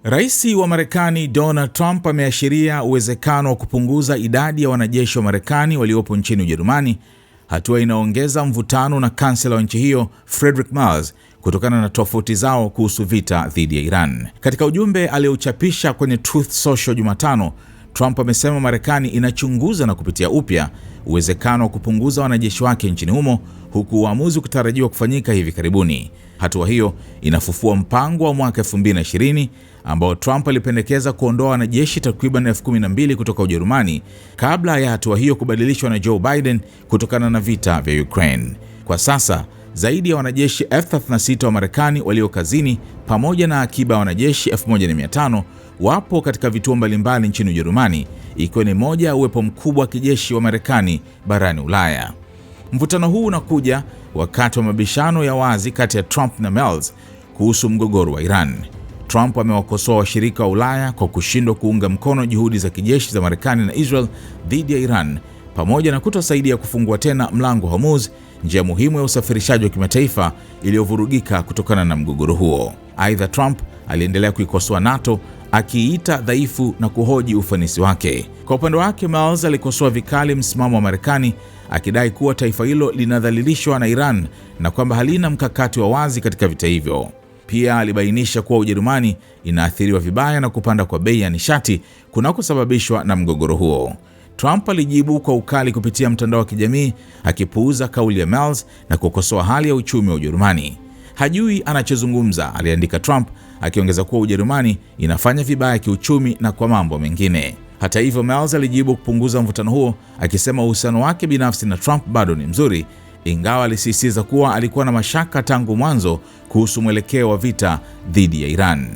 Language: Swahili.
Rais wa Marekani Donald Trump ameashiria uwezekano wa kupunguza idadi ya wanajeshi wa Marekani waliopo nchini Ujerumani, hatua inaongeza mvutano na kansela wa nchi hiyo Friedrich Merz kutokana na tofauti zao kuhusu vita dhidi ya Iran. Katika ujumbe aliochapisha kwenye Truth Social Jumatano, Trump amesema Marekani inachunguza na kupitia upya uwezekano wa kupunguza wanajeshi wake nchini humo, huku uamuzi ukitarajiwa kufanyika hivi karibuni. Hatua hiyo inafufua mpango wa mwaka 2020 ambao Trump alipendekeza kuondoa wanajeshi takriban 12,000 kutoka Ujerumani kabla ya hatua hiyo kubadilishwa na Joe Biden kutokana na vita vya Ukraine. Kwa sasa, zaidi ya wanajeshi 36,000 wa Marekani walio kazini pamoja na akiba ya wanajeshi 1,500 wapo katika vituo mbalimbali nchini Ujerumani, ikiwa ni moja ya uwepo mkubwa wa kijeshi wa Marekani barani Ulaya. Mvutano huu unakuja wakati wa mabishano ya wazi kati ya Trump na Merz kuhusu mgogoro wa Iran. Trump amewakosoa washirika wa Ulaya kwa kushindwa kuunga mkono juhudi za kijeshi za Marekani na Israel dhidi ya Iran, pamoja na kutosaidia kufungua tena mlango Hormuz, njia muhimu ya usafirishaji wa kimataifa iliyovurugika kutokana na mgogoro huo. Aidha, Trump aliendelea kuikosoa NATO akiita dhaifu na kuhoji ufanisi wake. Kwa upande wake, Merz alikosoa vikali msimamo wa Marekani akidai kuwa taifa hilo linadhalilishwa na Iran na kwamba halina mkakati wa wazi katika vita hivyo. Pia alibainisha kuwa Ujerumani inaathiriwa vibaya na kupanda kwa bei ya nishati kunakosababishwa na mgogoro huo. Trump alijibu kwa ukali kupitia mtandao wa kijamii akipuuza kauli ya Merz na kukosoa hali ya uchumi wa Ujerumani. Hajui anachozungumza, aliandika Trump, akiongeza kuwa Ujerumani inafanya vibaya kiuchumi na kwa mambo mengine. Hata hivyo, Merz alijibu kupunguza mvutano huo akisema uhusiano wake binafsi na Trump bado ni mzuri, ingawa alisisitiza kuwa alikuwa na mashaka tangu mwanzo kuhusu mwelekeo wa vita dhidi ya Iran.